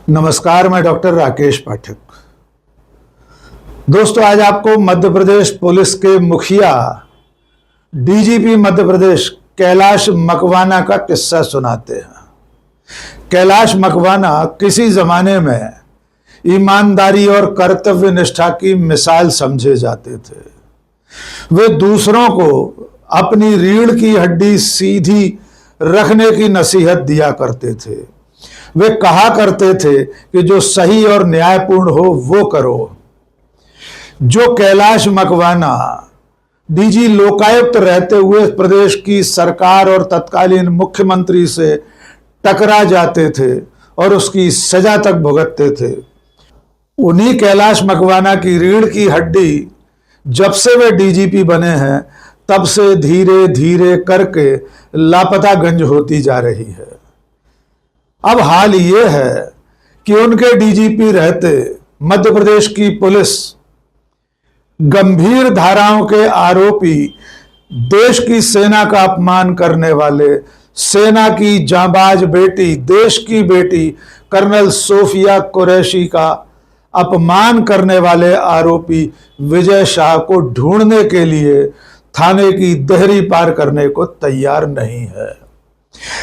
नमस्कार, मैं डॉक्टर राकेश पाठक। दोस्तों, आज आपको मध्य प्रदेश पुलिस के मुखिया डीजीपी मध्य प्रदेश कैलाश मकवाना का किस्सा सुनाते हैं। कैलाश मकवाना किसी जमाने में ईमानदारी और कर्तव्य निष्ठा की मिसाल समझे जाते थे। वे दूसरों को अपनी रीढ़ की हड्डी सीधी रखने की नसीहत दिया करते थे। वे कहा करते थे कि जो सही और न्यायपूर्ण हो वो करो। जो कैलाश मकवाना डीजी लोकायुक्त रहते हुए प्रदेश की सरकार और तत्कालीन मुख्यमंत्री से टकरा जाते थे और उसकी सजा तक भुगतते थे, उन्हीं कैलाश मकवाना की रीढ़ की हड्डी जब से वे डीजीपी बने हैं तब से धीरे धीरे करके लापतागंज होती जा रही है। अब हाल ये है कि उनके डीजीपी रहते मध्य प्रदेश की पुलिस गंभीर धाराओं के आरोपी, देश की सेना का अपमान करने वाले, सेना की जांबाज बेटी, देश की बेटी कर्नल सोफिया कुरैशी का अपमान करने वाले आरोपी विजय शाह को ढूंढने के लिए थाने की देहरी पार करने को तैयार नहीं है।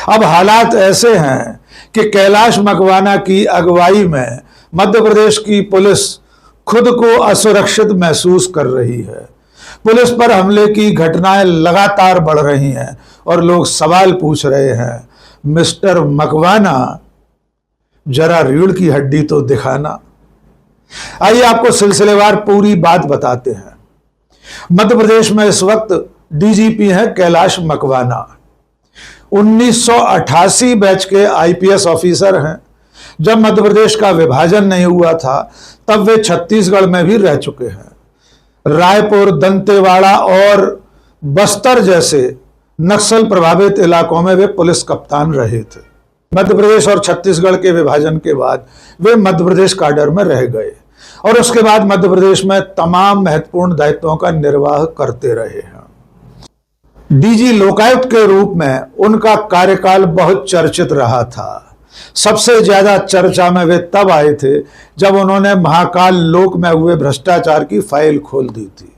अब हालात ऐसे हैं कि कैलाश मकवाना की अगुवाई में मध्य प्रदेश की पुलिस खुद को असुरक्षित महसूस कर रही है। पुलिस पर हमले की घटनाएं लगातार बढ़ रही हैं और लोग सवाल पूछ रहे हैं, मिस्टर मकवाना जरा रीढ़ की हड्डी तो दिखाना। आइए आपको सिलसिलेवार पूरी बात बताते हैं। मध्य प्रदेश में इस वक्त डीजीपी हैं कैलाश मकवाना। 1988 बैच के आईपीएस ऑफिसर हैं। जब मध्य प्रदेश का विभाजन नहीं हुआ था तब वे छत्तीसगढ़ में भी रह चुके हैं। रायपुर, दंतेवाड़ा और बस्तर जैसे नक्सल प्रभावित इलाकों में वे पुलिस कप्तान रहे थे। मध्य प्रदेश और छत्तीसगढ़ के विभाजन के बाद वे मध्य प्रदेश काडर में रह गए और उसके बाद मध्य प्रदेश में तमाम महत्वपूर्ण दायित्वों का निर्वाह करते रहे हैं। डीजी लोकायुक्त के रूप में उनका कार्यकाल बहुत चर्चित रहा था। सबसे ज्यादा चर्चा में वे तब आए थे जब उन्होंने महाकाल लोक में हुए भ्रष्टाचार की फाइल खोल दी थी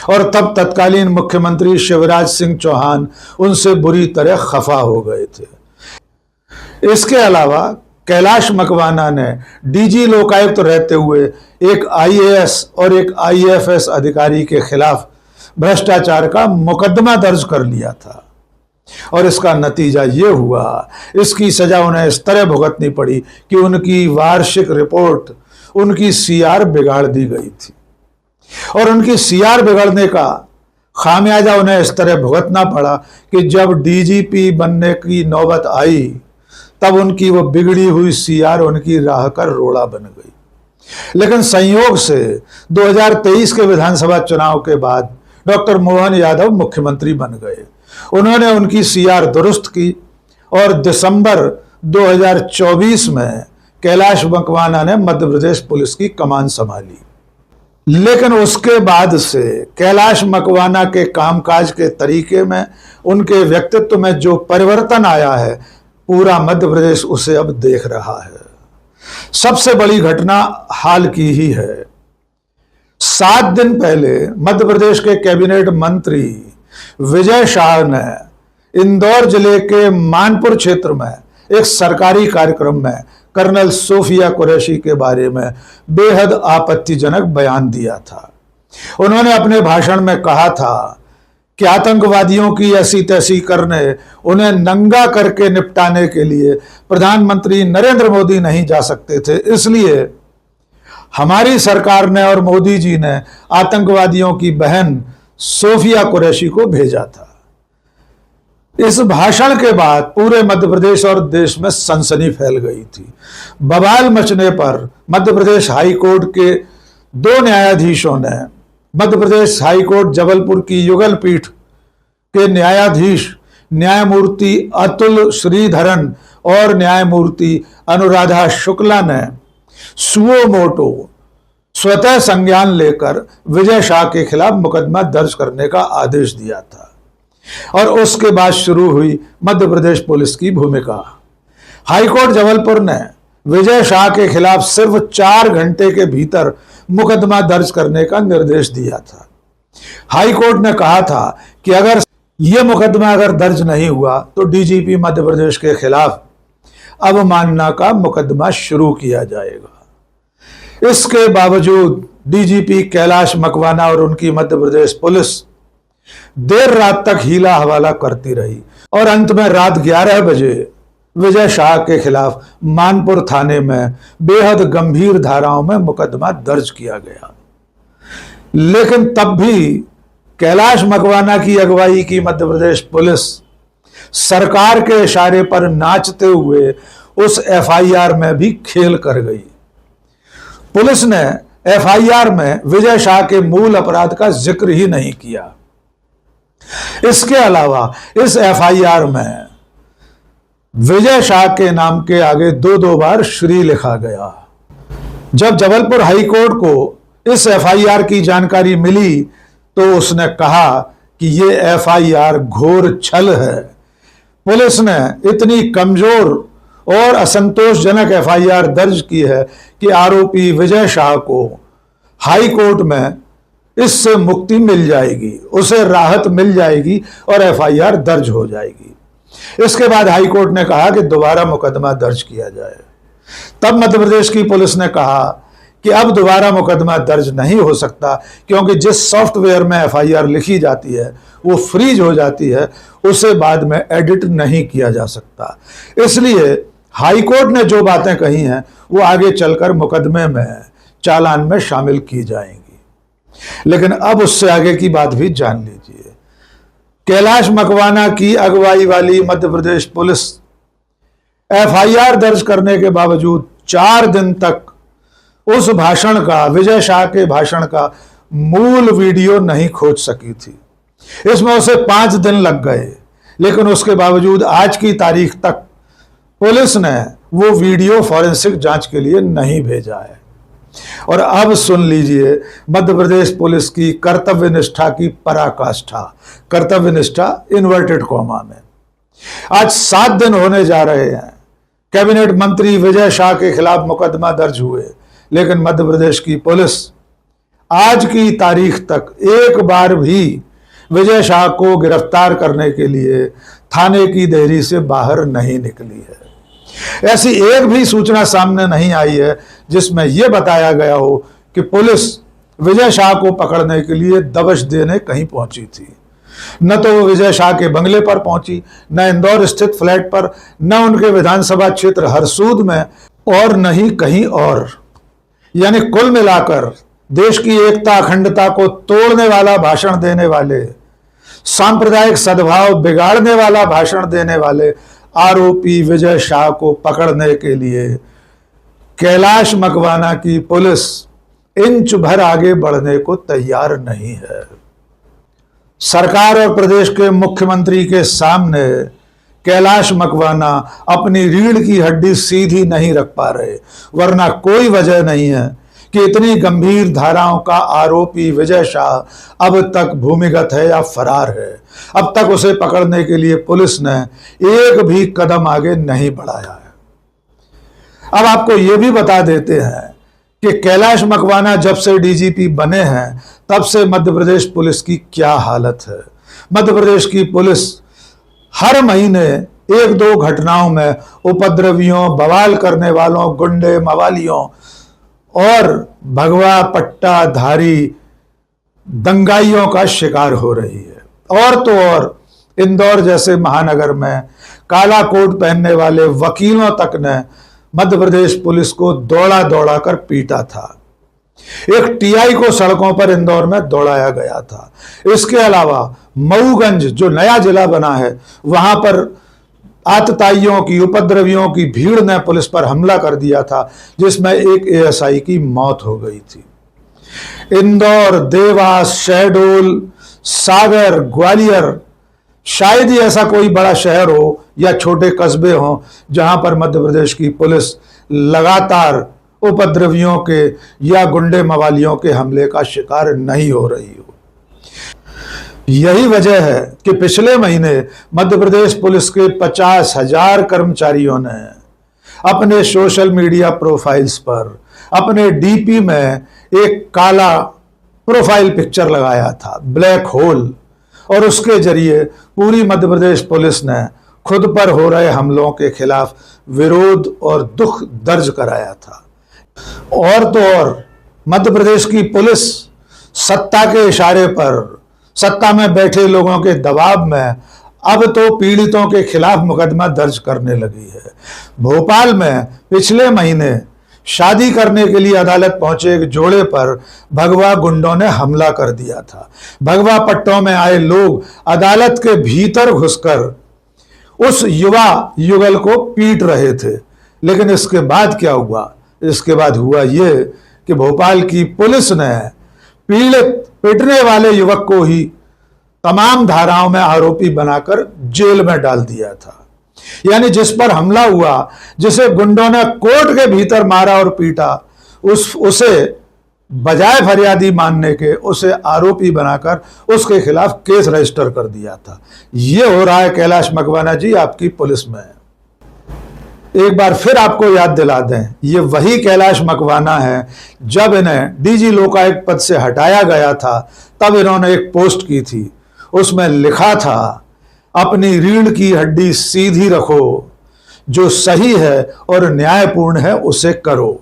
और तब तत्कालीन मुख्यमंत्री शिवराज सिंह चौहान उनसे बुरी तरह खफा हो गए थे। इसके अलावा कैलाश मकवाना ने डीजी लोकायुक्त रहते हुए एक आईएएस और एक आईएफएस अधिकारी के खिलाफ भ्रष्टाचार का मुकदमा दर्ज कर लिया था और इसका नतीजा ये हुआ, इसकी सजा उन्हें इस तरह भुगतनी पड़ी कि उनकी वार्षिक रिपोर्ट, उनकी सीआर बिगाड़ दी गई थी और उनकी सीआर बिगड़ने का खामियाजा उन्हें इस तरह भुगतना पड़ा कि जब डीजीपी बनने की नौबत आई तब उनकी वो बिगड़ी हुई सीआर उनकी राह का रोड़ा बन गई। लेकिन संयोग से 2023 के विधानसभा चुनाव के बाद डॉक्टर मोहन यादव मुख्यमंत्री बन गए। उन्होंने उनकी सीआर दुरुस्त की और दिसंबर 2024 में कैलाश मकवाना ने मध्य प्रदेश पुलिस की कमान संभाली। लेकिन उसके बाद से कैलाश मकवाना के कामकाज के तरीके में, उनके व्यक्तित्व में जो परिवर्तन आया है, पूरा मध्य प्रदेश उसे अब देख रहा है। सबसे बड़ी घटना हाल की ही है। 7 दिन पहले मध्य प्रदेश के कैबिनेट मंत्री विजय शाह ने इंदौर जिले के मानपुर क्षेत्र में एक सरकारी कार्यक्रम में कर्नल सोफिया कुरैशी के बारे में बेहद आपत्तिजनक बयान दिया था। उन्होंने अपने भाषण में कहा था कि आतंकवादियों की ऐसी तैसी करने, उन्हें नंगा करके निपटाने के लिए प्रधानमंत्री नरेंद्र मोदी नहीं जा सकते थे, इसलिए हमारी सरकार ने और मोदी जी ने आतंकवादियों की बहन सोफिया कुरैशी को भेजा था। इस भाषण के बाद पूरे मध्य प्रदेश और देश में सनसनी फैल गई थी। बवाल मचने पर मध्य प्रदेश हाई कोर्ट के 2 न्यायाधीशों ने मध्य प्रदेश हाई कोर्ट जबलपुर की युगल पीठ के न्यायाधीश न्यायमूर्ति अतुल श्रीधरन और न्यायमूर्ति अनुराधा शुक्ला ने सुओ मोटो स्वतः संज्ञान लेकर विजय शाह के खिलाफ मुकदमा दर्ज करने का आदेश दिया था और उसके बाद शुरू हुई मध्य प्रदेश पुलिस की भूमिका। हाईकोर्ट जबलपुर ने विजय शाह के खिलाफ सिर्फ 4 घंटे के भीतर मुकदमा दर्ज करने का निर्देश दिया था। हाई कोर्ट ने कहा था कि अगर यह मुकदमा दर्ज नहीं हुआ तो डीजीपी मध्य प्रदेश के खिलाफ अवमानना का मुकदमा शुरू किया जाएगा। इसके बावजूद डीजीपी कैलाश मकवाना और उनकी मध्य प्रदेश पुलिस देर रात तक हीला हवाला करती रही और अंत में रात 11 बजे विजय शाह के खिलाफ मानपुर थाने में बेहद गंभीर धाराओं में मुकदमा दर्ज किया गया। लेकिन तब भी कैलाश मकवाना की अगुवाई की मध्य प्रदेश पुलिस सरकार के इशारे पर नाचते हुए उस एफआईआर में भी खेल कर गई। पुलिस ने एफआईआर में विजय शाह के मूल अपराध का जिक्र ही नहीं किया। इसके अलावा इस एफआईआर में विजय शाह के नाम के आगे 2 बार श्री लिखा गया। जब जबलपुर हाई कोर्ट को इस एफआईआर की जानकारी मिली तो उसने कहा कि ये एफआईआर घोर छल है। पुलिस ने इतनी कमजोर और असंतोषजनक एफआईआर दर्ज की है कि आरोपी विजय शाह को हाई कोर्ट में इससे मुक्ति मिल जाएगी, उसे राहत मिल जाएगी और एफआईआर दर्ज हो जाएगी। इसके बाद हाई कोर्ट ने कहा कि दोबारा मुकदमा दर्ज किया जाए। तब मध्य प्रदेश की पुलिस ने कहा कि अब दोबारा मुकदमा दर्ज नहीं हो सकता क्योंकि जिस सॉफ्टवेयर में एफआईआर लिखी जाती है वो फ्रीज हो जाती है, उसे बाद में एडिट नहीं किया जा सकता। इसलिए हाई कोर्ट ने जो बातें कही हैं वो आगे चलकर मुकदमे में चालान में शामिल की जाएंगी। लेकिन अब उससे आगे की बात भी जान लीजिए। कैलाश मकवाना की अगुवाई वाली मध्य प्रदेश पुलिस एफआईआर दर्ज करने के बावजूद 4 दिन तक उस भाषण का, विजय शाह के भाषण का मूल वीडियो नहीं खोज सकी थी। इसमें उसे 5 दिन लग गए, लेकिन उसके बावजूद आज की तारीख तक पुलिस ने वो वीडियो फॉरेंसिक जांच के लिए नहीं भेजा है। और अब सुन लीजिए मध्य प्रदेश पुलिस की कर्तव्य निष्ठा की पराकाष्ठा, कर्तव्य निष्ठा इन्वर्टेड कॉमा में। आज 7 दिन होने जा रहे हैं कैबिनेट मंत्री विजय शाह के खिलाफ मुकदमा दर्ज हुए, लेकिन मध्य प्रदेश की पुलिस आज की तारीख तक एक बार भी विजय शाह को गिरफ्तार करने के लिए थाने की देहरी से बाहर नहीं निकली है। ऐसी एक भी सूचना सामने नहीं आई है जिसमें यह बताया गया हो कि पुलिस विजय शाह को पकड़ने के लिए दबिश देने कहीं पहुंची थी। न तो वो विजय शाह के बंगले पर पहुंची, न इंदौर स्थित फ्लैट पर, न उनके विधानसभा क्षेत्र हरसूद में, और न ही कहीं और। यानी कुल मिलाकर देश की एकता अखंडता को तोड़ने वाला भाषण देने वाले, सांप्रदायिक सद्भाव बिगाड़ने वाला भाषण देने वाले आरोपी विजय शाह को पकड़ने के लिए कैलाश मकवाना की पुलिस इंच भर आगे बढ़ने को तैयार नहीं है। सरकार और प्रदेश के मुख्यमंत्री के सामने कैलाश मकवाना अपनी रीढ़ की हड्डी सीधी नहीं रख पा रहे, वरना कोई वजह नहीं है कि इतनी गंभीर धाराओं का आरोपी विजय शाह अब तक भूमिगत है या फरार है। अब तक उसे पकड़ने के लिए पुलिस ने एक भी कदम आगे नहीं बढ़ाया है। अब आपको यह भी बता देते हैं कि कैलाश मकवाना जब से डीजीपी बने हैं तब से मध्य प्रदेश पुलिस की क्या हालत है। मध्य प्रदेश की पुलिस हर महीने 1-2 घटनाओं में उपद्रवियों, बवाल करने वालों, गुंडे, मवालियों और भगवा पट्टा धारी दंगाइयों का शिकार हो रही है। और तो और इंदौर जैसे महानगर में काला कोट पहनने वाले वकीलों तक ने मध्य प्रदेश पुलिस को दौड़ा दौड़ा कर पीटा था। एक टीआई को सड़कों पर इंदौर में दौड़ाया गया था। इसके अलावा मऊगंज जो नया जिला बना है, वहां पर आतताइयों की, उपद्रवियों की भीड़ ने पुलिस पर हमला कर दिया था, जिसमें एक एएसआई की मौत हो गई थी। इंदौर, देवास, शहडोल, सागर, ग्वालियर, शायद ही ऐसा कोई बड़ा शहर हो या छोटे कस्बे हों जहां पर मध्य प्रदेश की पुलिस लगातार उपद्रवियों के या गुंडे मवालियों के हमले का शिकार नहीं हो रही हो। यही वजह है कि पिछले महीने मध्य प्रदेश पुलिस के 50,000 कर्मचारियों ने अपने सोशल मीडिया प्रोफाइल्स पर अपने डीपी में एक काला प्रोफाइल पिक्चर लगाया था, ब्लैक होल, और उसके जरिए पूरी मध्य प्रदेश पुलिस ने खुद पर हो रहे हमलों के खिलाफ विरोध और दुख दर्ज कराया था। और तो और मध्य प्रदेश की पुलिस सत्ता के इशारे पर, सत्ता में बैठे लोगों के दबाव में अब तो पीड़ितों के खिलाफ मुकदमा दर्ज करने लगी है। भोपाल में पिछले महीने शादी करने के लिए अदालत पहुंचे एक जोड़े पर भगवा गुंडों ने हमला कर दिया था। भगवा पट्टों में आए लोग अदालत के भीतर घुसकर उस युवा युगल को पीट रहे थे। लेकिन इसके बाद क्या हुआ? इसके बाद हुआ ये कि भोपाल की पुलिस ने पीड़ित पिटने वाले युवक को ही तमाम धाराओं में आरोपी बनाकर जेल में डाल दिया था। यानी जिस पर हमला हुआ, जिसे गुंडों ने कोर्ट के भीतर मारा और पीटा, उसे बजाय फरियादी मानने के उसे आरोपी बनाकर उसके खिलाफ केस रजिस्टर कर दिया था। यह हो रहा है कैलाश मकवाना जी आपकी पुलिस में। एक बार फिर आपको याद दिला दें, ये वही कैलाश मकवाना है जब इन्हें डीजी लोकायुक्त पद से हटाया गया था, तब इन्होंने एक पोस्ट की थी। उसमें लिखा था, अपनी रीढ़ की हड्डी सीधी रखो, जो सही है और न्यायपूर्ण है उसे करो।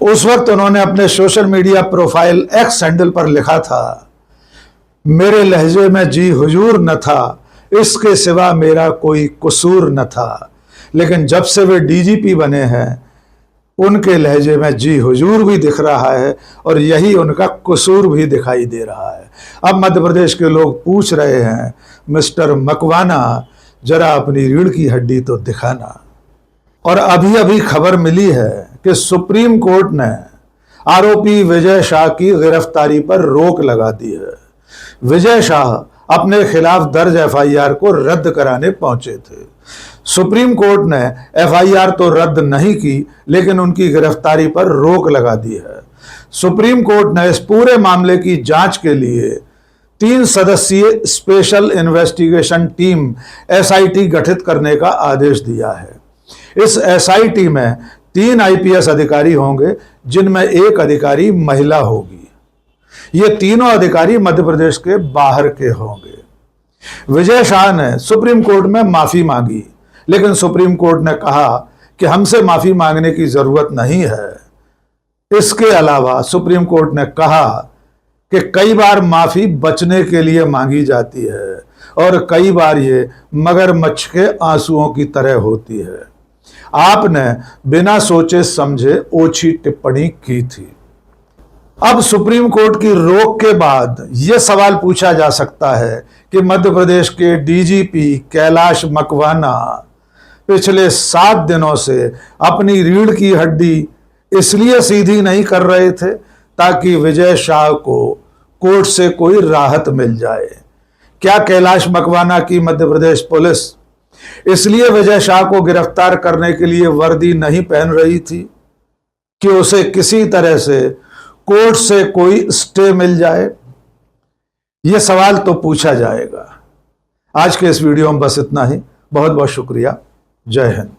उस वक्त उन्होंने अपने social media profile x handle पर लिखा था, मेरे लहजे में जी हुजूर न था, इसके सिवा मेरा कोई कसूर न था। लेकिन जब से वे डीजीपी बने हैं, उनके लहजे में जी हुजूर भी दिख रहा है और यही उनका कसूर भी दिखाई दे रहा है। अब मध्य प्रदेश के लोग पूछ रहे हैं, मिस्टर मकवाना जरा अपनी रीढ़ की हड्डी तो दिखाना। और अभी अभी खबर मिली है कि सुप्रीम कोर्ट ने आरोपी विजय शाह की गिरफ्तारी पर रोक लगा दी है। विजय शाह अपने खिलाफ दर्ज एफआईआर को रद्द कराने पहुंचे थे। सुप्रीम कोर्ट ने एफआईआर तो रद्द नहीं की, लेकिन उनकी गिरफ्तारी पर रोक लगा दी है। सुप्रीम कोर्ट ने इस पूरे मामले की जांच के लिए 3 सदस्यीय स्पेशल इन्वेस्टिगेशन टीम एसआईटी गठित करने का आदेश दिया है। इस एसआईटी में 3 आईपीएस अधिकारी होंगे, जिनमें एक अधिकारी महिला होगी। ये तीनों अधिकारी मध्य प्रदेश के बाहर के होंगे। विजय शाह ने सुप्रीम कोर्ट में माफी मांगी, लेकिन सुप्रीम कोर्ट ने कहा कि हमसे माफी मांगने की जरूरत नहीं है। इसके अलावा सुप्रीम कोर्ट ने कहा कि कई बार माफी बचने के लिए मांगी जाती है और कई बार ये मगरमच्छ के आंसुओं की तरह होती है। आपने बिना सोचे समझे ओछी टिप्पणी की थी। अब सुप्रीम कोर्ट की रोक के बाद यह सवाल पूछा जा सकता है कि मध्य प्रदेश के डीजीपी कैलाश मकवाना पिछले 7 दिनों से अपनी रीढ़ की हड्डी इसलिए सीधी नहीं कर रहे थे ताकि विजय शाह को कोर्ट से कोई राहत मिल जाए। क्या कैलाश मकवाना की मध्य प्रदेश पुलिस इसलिए विजय शाह को गिरफ्तार करने के लिए वर्दी नहीं पहन रही थी कि उसे किसी तरह से कोर्ट से कोई स्टे मिल जाए? यह सवाल तो पूछा जाएगा। आज के इस वीडियो में बस इतना ही। बहुत बहुत शुक्रिया। जय हिंद।